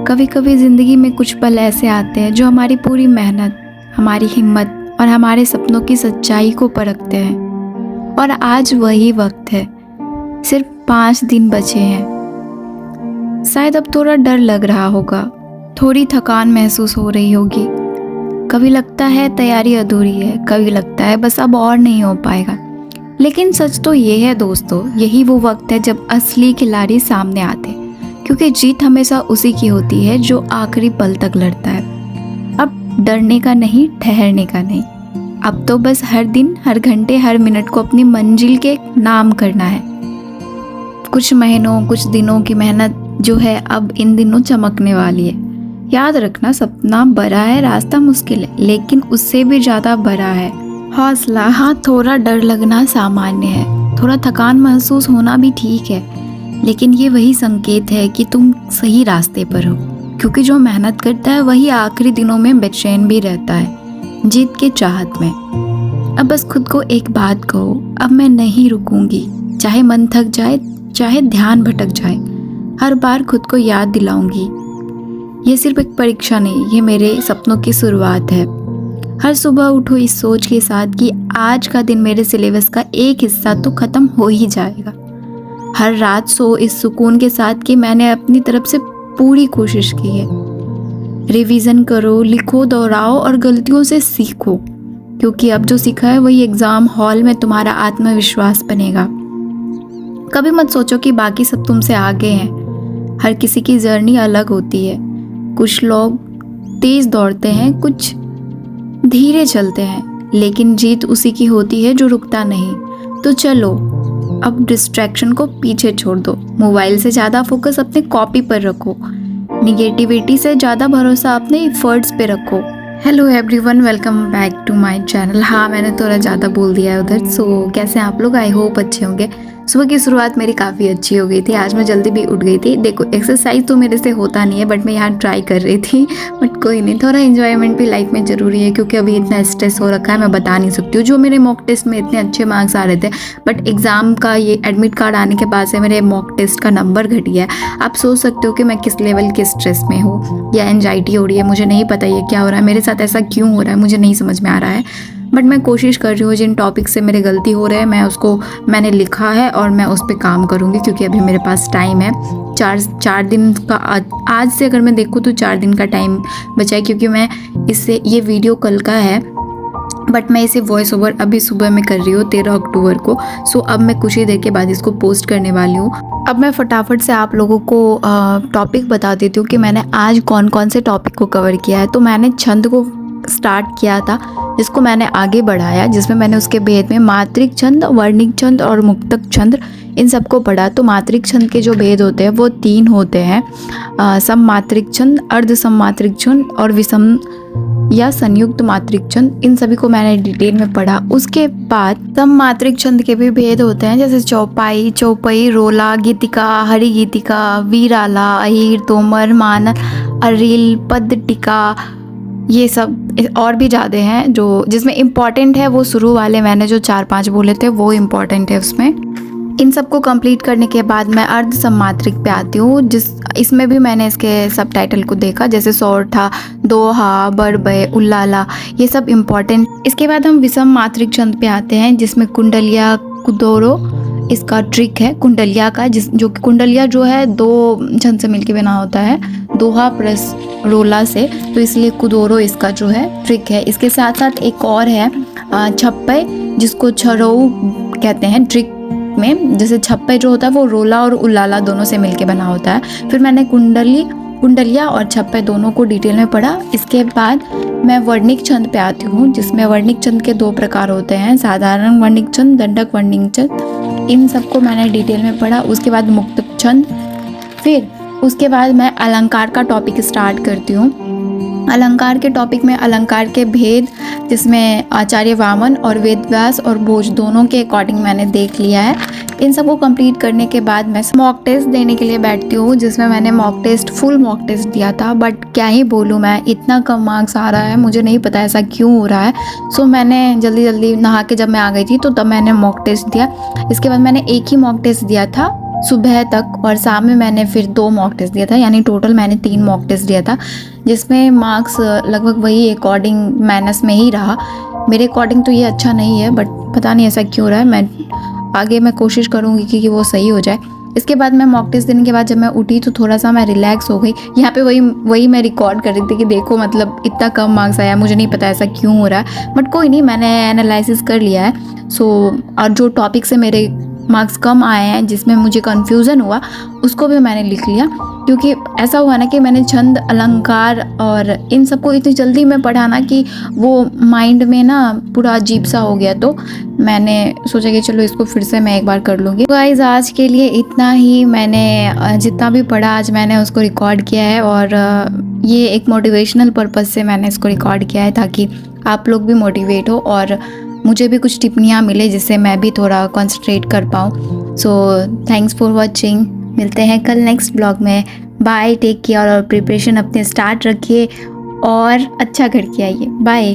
कभी कभी ज़िंदगी में कुछ पल ऐसे आते हैं जो हमारी पूरी मेहनत, हमारी हिम्मत और हमारे सपनों की सच्चाई को परखते हैं। और आज वही वक्त है। सिर्फ 5 दिन बचे हैं। शायद अब थोड़ा डर लग रहा होगा, थोड़ी थकान महसूस हो रही होगी। कभी लगता है तैयारी अधूरी है, कभी लगता है बस अब और नहीं हो पाएगा। लेकिन सच तो ये है दोस्तों, यही वो वक्त है जब असली खिलाड़ी सामने आते हैं। क्योंकि जीत हमेशा उसी की होती है जो आखिरी पल तक लड़ता है। अब डरने का नहीं, ठहरने का नहीं। अब तो बस हर दिन, हर घंटे, हर मिनट को अपनी मंजिल के नाम करना है। कुछ महीनों, कुछ दिनों की मेहनत जो है अब इन दिनों चमकने वाली है। याद रखना, सपना बड़ा है, रास्ता मुश्किल है, लेकिन उससे भी ज़्यादा बड़ा है हौसला। हाँ, थोड़ा डर लगना सामान्य है, थोड़ा थकान महसूस होना भी ठीक है, लेकिन ये वही संकेत है कि तुम सही रास्ते पर हो। क्योंकि जो मेहनत करता है वही आखिरी दिनों में बेचैन भी रहता है, जीत के चाहत में। अब बस खुद को एक बात कहो, अब मैं नहीं रुकूंगी। चाहे मन थक जाए, चाहे ध्यान भटक जाए, हर बार खुद को याद दिलाऊंगी। ये सिर्फ एक परीक्षा नहीं, ये मेरे सपनों की शुरुआत है। हर सुबह उठो इस सोच के साथ कि आज का दिन मेरे सिलेबस का एक हिस्सा तो ख़त्म हो ही जाएगा। हर रात सो इस सुकून के साथ कि मैंने अपनी तरफ से पूरी कोशिश की है। रिवीजन करो, लिखो, दोहराओ और गलतियों से सीखो। क्योंकि अब जो सीखा है वही एग्ज़ाम हॉल में तुम्हारा आत्मविश्वास बनेगा। कभी मत सोचो कि बाकी सब तुमसे आगे हैं। हर किसी की जर्नी अलग होती है। कुछ लोग तेज़ दौड़ते हैं, कुछ धीरे चलते हैं, लेकिन जीत उसी की होती है जो रुकता नहीं। तो चलो, अब डिस्ट्रैक्शन को पीछे छोड़ दो। मोबाइल से ज़्यादा फोकस अपने कॉपी पर रखो। निगेटिविटी से ज़्यादा भरोसा अपने एफर्ट्स पे रखो। Hello everyone, welcome back to my channel. हाँ, मैंने थोड़ा ज़्यादा बोल दिया है उधर। सो कैसे हैं आप लोग? आई होप अच्छे होंगे। सुबह की शुरुआत मेरी काफ़ी अच्छी हो गई थी। आज मैं जल्दी भी उठ गई थी। देखो, एक्सरसाइज तो मेरे से होता नहीं है, बट मैं यहाँ ट्राई कर रही थी। बट कोई नहीं, थोड़ा एंजॉयमेंट भी लाइफ में ज़रूरी है। क्योंकि अभी इतना स्ट्रेस हो रखा है, मैं बता नहीं सकती हूँ। जो मेरे मॉक टेस्ट में इतने अच्छे मार्क्स आ रहे थे, बट एग्ज़ाम का ये एडमिट कार्ड आने के बाद से मेरे मॉक टेस्ट का नंबर घट गया है। आप सोच सकते हो कि मैं किस लेवल के स्ट्रेस में हूँ या एनजाइटी हो रही है। मुझे नहीं पता ये क्या हो रहा है, मेरे साथ ऐसा क्यों हो रहा है, मुझे नहीं समझ में आ रहा है। बट मैं कोशिश कर रही हूँ, जिन टॉपिक से मेरे गलती हो रहे हैं मैंने लिखा है और मैं उस पर काम करूँगी। क्योंकि अभी मेरे पास टाइम है, चार दिन का। आज से अगर मैं देखूँ तो 4 दिन का टाइम बचा है। क्योंकि मैं इससे, ये वीडियो कल का है, बट मैं इसे वॉइस ओवर अभी सुबह में कर रही हूँ 13 अक्टूबर को। सो अब मैं कुछ ही देर के बाद इसको पोस्ट करने वाली हूँ। अब मैं फटाफट से आप लोगों को टॉपिक बता देती हूँ कि मैंने आज कौन कौन से टॉपिक को कवर किया है। तो मैंने छंद को स्टार्ट किया था, जिसको मैंने आगे बढ़ाया, जिसमें मैंने उसके भेद में मात्रिक छंद, वर्णिक छंद और मुक्तक छंद, इन सबको पढ़ा। तो मात्रिक छंद के जो भेद होते हैं वो 3 होते हैं, सममात्रिक छंद, अर्ध सममात्रिक छंद और विषम या संयुक्त मात्रिक छंद। इन सभी को मैंने डिटेल में पढ़ा। उसके बाद सममात्रिक छंद के भी भेद होते हैं, जैसे चौपाई, चौपई, रोला, गीतिका, हरि गीतिका, वीराला, अहीर, तोमर, मानल, अरील, पद, टीका, ये सब और भी ज़्यादा हैं। जो जिसमें इम्पॉर्टेंट है वो शुरू वाले मैंने जो 4-5 बोले थे वो इम्पॉर्टेंट है उसमें। इन सबको कंप्लीट करने के बाद मैं अर्ध सममात्रिक पे आती हूँ, इसमें भी मैंने इसके सब टाइटल को देखा, जैसे सौरठा, दोहा, बरबय, उल्लाला, ये सब इम्पॉर्टेंट। इसके बाद हम विषम मात्रिक छंद पे आते हैं, जिसमें कुंडलिया, कुदोरो इसका ट्रिक है कुंडलिया का, जो कि कुंडलिया जो है 2 छंद से मिलके बना होता है, दोहा प्लस रोला से। तो इसलिए कुदोरो इसका जो है ट्रिक है। इसके साथ साथ एक और है छप्पय, जिसको छरऊ कहते हैं ट्रिक में। जैसे छप्पय जो होता है वो रोला और उल्लाला दोनों से मिलके बना होता है। फिर मैंने कुंडलिया और छप्पय दोनों को डिटेल में पढ़ा। इसके बाद मैं वर्णिक छंद पे आती हूँ, जिसमें वर्णिक छंद के 2 प्रकार होते हैं, साधारण वर्णिक छंद, दंडक वर्णिक छंद। इन सबको मैंने डिटेल में पढ़ा। उसके बाद मुक्तक छंद, फिर उसके बाद मैं अलंकार का टॉपिक स्टार्ट करती हूँ। अलंकार के टॉपिक में अलंकार के भेद, जिसमें आचार्य वामन और वेदव्यास और भोज दोनों के अकॉर्डिंग मैंने देख लिया है। इन सबको कंप्लीट करने के बाद मैं मॉक टेस्ट देने के लिए बैठती हूँ, जिसमें मैंने फुल मॉक टेस्ट दिया था। बट क्या ही बोलूँ मैं, इतना कम मार्क्स आ रहा है, मुझे नहीं पता ऐसा क्यों हो रहा है। सो मैंने जल्दी नहा के जब मैं आ गई थी तो तब मैंने मॉक टेस्ट दिया। इसके बाद मैंने एक ही मॉक टेस्ट दिया था सुबह तक, और शाम में मैंने फिर 2 मॉक टेस्ट दिया था, यानी टोटल मैंने 3 मॉक टेस्ट दिया था, जिसमें मार्क्स लगभग वही अकॉर्डिंग माइनस में ही रहा। मेरे अकॉर्डिंग तो ये अच्छा नहीं है, बट पता नहीं ऐसा क्यों रहा है। मैं कोशिश करूँगी कि वो सही हो जाए। इसके बाद मैं मॉक टेस्ट देने के बाद जब मैं उठी तो थोड़ा सा मैं रिलैक्स हो गई। यहाँ पे वही मैं रिकॉर्ड कर रही थी कि देखो मतलब इतना कम मार्क्स आया, मुझे नहीं पता ऐसा क्यों हो रहा है, बट कोई नहीं, मैंने एनालिसिस कर लिया है। और जो टॉपिक से मेरे मार्क्स कम आए हैं, जिसमें मुझे कन्फ्यूज़न हुआ, उसको भी मैंने लिख लिया। क्योंकि ऐसा हुआ ना कि मैंने छंद, अलंकार और इन सबको इतनी जल्दी में पढ़ा ना कि वो माइंड में ना पूरा अजीब सा हो गया। तो मैंने सोचा कि चलो इसको फिर से मैं एक बार कर लूँगी। गाइस, आज के लिए इतना ही। मैंने जितना भी पढ़ा आज मैंने उसको रिकॉर्ड किया है, और ये एक मोटिवेशनल पर्पज़ से मैंने इसको रिकॉर्ड किया है, ताकि आप लोग भी मोटिवेट हो और मुझे भी कुछ टिप्पणियाँ मिले जिससे मैं भी थोड़ा कंसंट्रेट कर पाऊँ। So thanks for watching. मिलते हैं कल नेक्स्ट ब्लॉग में। बाय, टेक केयर, और प्रिपरेशन अपने स्टार्ट रखिए और अच्छा करके आइए। बाय।